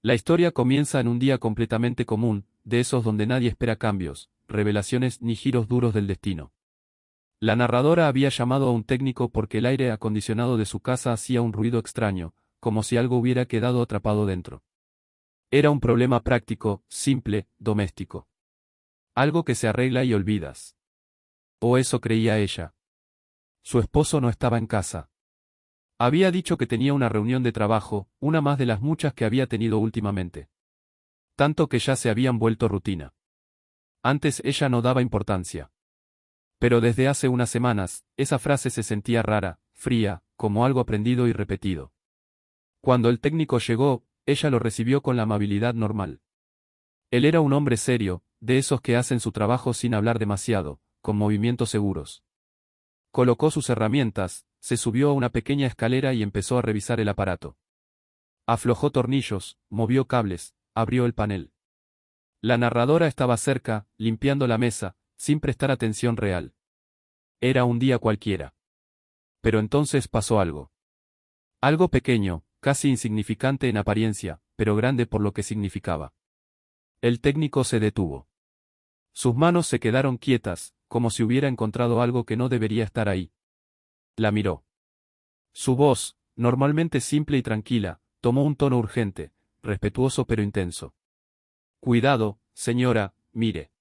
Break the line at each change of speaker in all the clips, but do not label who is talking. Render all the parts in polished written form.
La historia comienza en un día completamente común, de esos donde nadie espera cambios, revelaciones ni giros duros del destino. La narradora había llamado a un técnico porque el aire acondicionado de su casa hacía un ruido extraño, como si algo hubiera quedado atrapado dentro. Era un problema práctico, simple, doméstico. Algo que se arregla y olvidas. O eso creía ella. Su esposo no estaba en casa. Había dicho que tenía una reunión de trabajo, una más de las muchas que había tenido últimamente. Tanto que ya se habían vuelto rutina. Antes ella no daba importancia. Pero desde hace unas semanas, esa frase se sentía rara, fría, como algo aprendido y repetido. Cuando el técnico llegó, ella lo recibió con la amabilidad normal. Él era un hombre serio, de esos que hacen su trabajo sin hablar demasiado, con movimientos seguros. Colocó sus herramientas, se subió a una pequeña escalera y empezó a revisar el aparato. Aflojó tornillos, movió cables, abrió el panel. La narradora estaba cerca, limpiando la mesa, sin prestar atención real. Era un día cualquiera. Pero entonces pasó algo. Algo pequeño, casi insignificante en apariencia, pero grande por lo que significaba. El técnico se detuvo. Sus manos se quedaron quietas, como si hubiera encontrado algo que no debería estar ahí. La miró. Su voz, normalmente simple y tranquila, tomó un tono urgente, respetuoso pero intenso. Cuidado, señora, mire.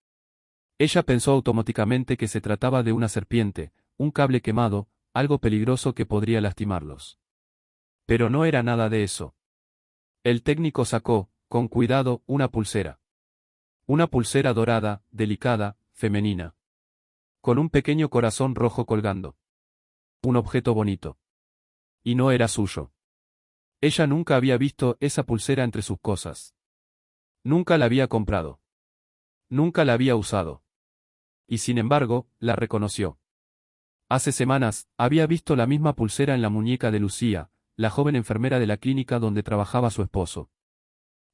Ella pensó automáticamente que se trataba de una serpiente, un cable quemado, algo peligroso que podría lastimarlos. Pero no era nada de eso. El técnico sacó, con cuidado, una pulsera. Una pulsera dorada, delicada, femenina. Con un pequeño corazón rojo colgando. Un objeto bonito. Y no era suyo. Ella nunca había visto esa pulsera entre sus cosas. Nunca la había comprado. Nunca la había usado. Y sin embargo, la reconoció. Hace semanas, había visto la misma pulsera en la muñeca de Lucía, la joven enfermera de la clínica donde trabajaba su esposo.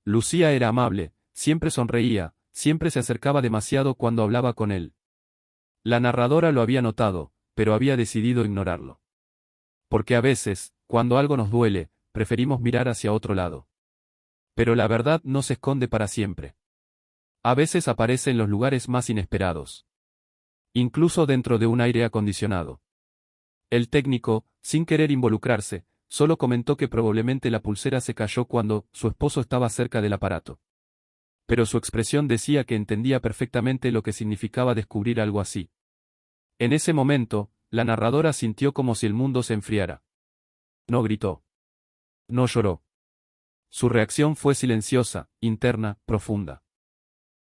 Lucía era amable, siempre sonreía, siempre se acercaba demasiado cuando hablaba con él. La narradora lo había notado, pero había decidido ignorarlo. Porque a veces, cuando algo nos duele, preferimos mirar hacia otro lado. Pero la verdad no se esconde para siempre. A veces aparece en los lugares más inesperados. Incluso dentro de un aire acondicionado. El técnico, sin querer involucrarse, solo comentó que probablemente la pulsera se cayó cuando su esposo estaba cerca del aparato. Pero su expresión decía que entendía perfectamente lo que significaba descubrir algo así. En ese momento, la narradora sintió como si el mundo se enfriara. No gritó. No lloró. Su reacción fue silenciosa, interna, profunda.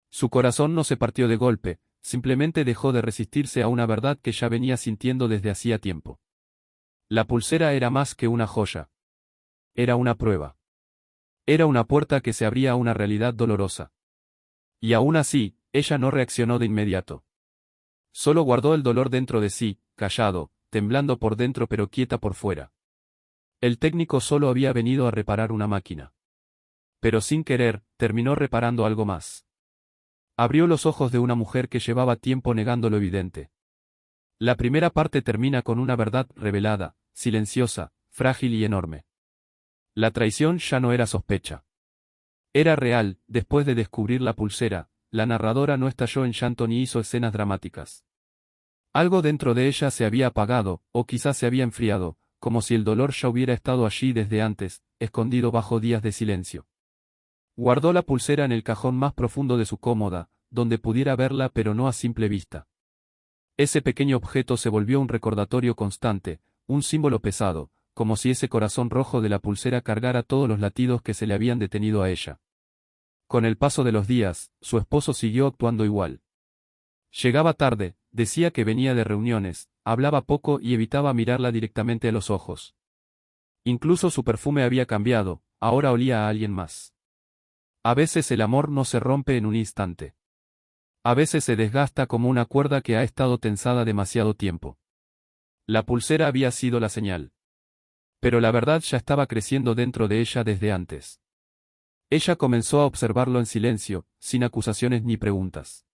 Su corazón no se partió de golpe, simplemente dejó de resistirse a una verdad que ya venía sintiendo desde hacía tiempo. La pulsera era más que una joya. Era una prueba. Era una puerta que se abría a una realidad dolorosa. Y aún así, ella no reaccionó de inmediato. Solo guardó el dolor dentro de sí, callado, temblando por dentro pero quieta por fuera. El técnico solo había venido a reparar una máquina. Pero sin querer, terminó reparando algo más. Abrió los ojos de una mujer que llevaba tiempo negando lo evidente. La primera parte termina con una verdad revelada, silenciosa, frágil y enorme. La traición ya no era sospecha. Era real. Después de descubrir la pulsera, la narradora no estalló en llanto ni hizo escenas dramáticas. Algo dentro de ella se había apagado, o quizás se había enfriado, como si el dolor ya hubiera estado allí desde antes, escondido bajo días de silencio. Guardó la pulsera en el cajón más profundo de su cómoda, donde pudiera verla pero no a simple vista. Ese pequeño objeto se volvió un recordatorio constante, un símbolo pesado, como si ese corazón rojo de la pulsera cargara todos los latidos que se le habían detenido a ella. Con el paso de los días, su esposo siguió actuando igual. Llegaba tarde, decía que venía de reuniones, hablaba poco y evitaba mirarla directamente a los ojos. Incluso su perfume había cambiado, ahora olía a alguien más. A veces el amor no se rompe en un instante. A veces se desgasta como una cuerda que ha estado tensada demasiado tiempo. La pulsera había sido la señal. Pero la verdad ya estaba creciendo dentro de ella desde antes. Ella comenzó a observarlo en silencio, sin acusaciones ni preguntas.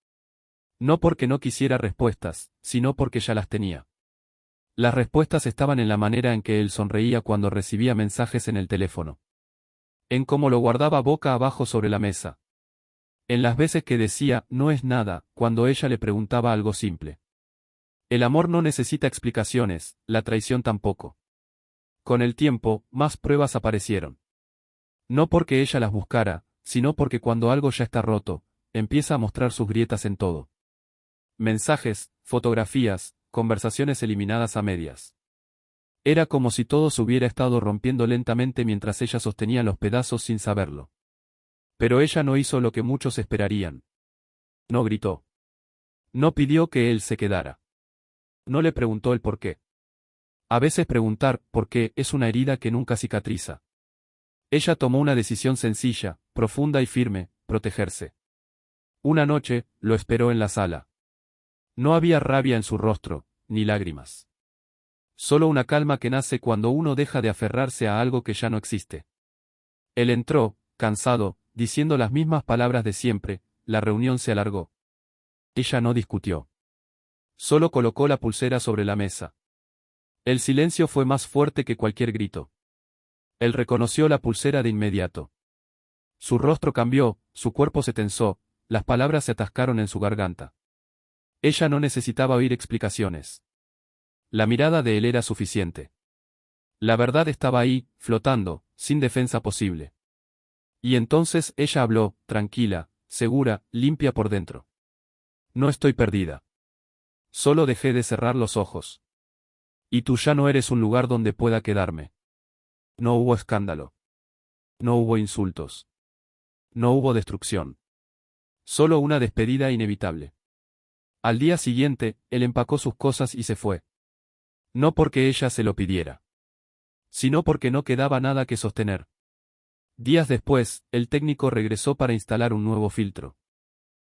No porque no quisiera respuestas, sino porque ya las tenía. Las respuestas estaban en la manera en que él sonreía cuando recibía mensajes en el teléfono. En cómo lo guardaba boca abajo sobre la mesa. En las veces que decía, no es nada, cuando ella le preguntaba algo simple. El amor no necesita explicaciones, la traición tampoco. Con el tiempo, más pruebas aparecieron. No porque ella las buscara, sino porque cuando algo ya está roto, empieza a mostrar sus grietas en todo. Mensajes, fotografías, conversaciones eliminadas a medias. Era como si todo se hubiera estado rompiendo lentamente mientras ella sostenía los pedazos sin saberlo. Pero ella no hizo lo que muchos esperarían. No gritó. No pidió que él se quedara. No le preguntó el por qué. A veces preguntar por qué es una herida que nunca cicatriza. Ella tomó una decisión sencilla, profunda y firme, protegerse. Una noche, lo esperó en la sala. No había rabia en su rostro, ni lágrimas. Solo una calma que nace cuando uno deja de aferrarse a algo que ya no existe. Él entró, cansado, diciendo las mismas palabras de siempre, la reunión se alargó. Ella no discutió. Solo colocó la pulsera sobre la mesa. El silencio fue más fuerte que cualquier grito. Él reconoció la pulsera de inmediato. Su rostro cambió, su cuerpo se tensó, las palabras se atascaron en su garganta. Ella no necesitaba oír explicaciones. La mirada de él era suficiente. La verdad estaba ahí, flotando, sin defensa posible. Y entonces ella habló, tranquila, segura, limpia por dentro. No estoy perdida. Solo dejé de cerrar los ojos. Y tú ya no eres un lugar donde pueda quedarme. No hubo escándalo. No hubo insultos. No hubo destrucción. Solo una despedida inevitable. Al día siguiente, él empacó sus cosas y se fue. No porque ella se lo pidiera, sino porque no quedaba nada que sostener. Días después, el técnico regresó para instalar un nuevo filtro.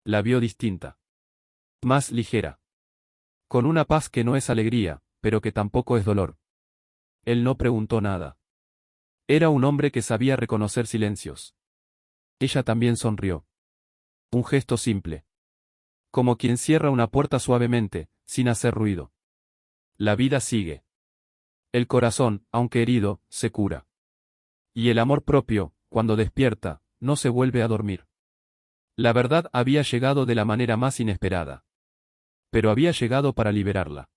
La vio distinta. Más ligera. Con una paz que no es alegría, pero que tampoco es dolor. Él no preguntó nada. Era un hombre que sabía reconocer silencios. Ella también sonrió. Un gesto simple. Como quien cierra una puerta suavemente, sin hacer ruido. La vida sigue. El corazón, aunque herido, se cura. Y el amor propio, cuando despierta, no se vuelve a dormir. La verdad había llegado de la manera más inesperada. Pero había llegado para liberarla.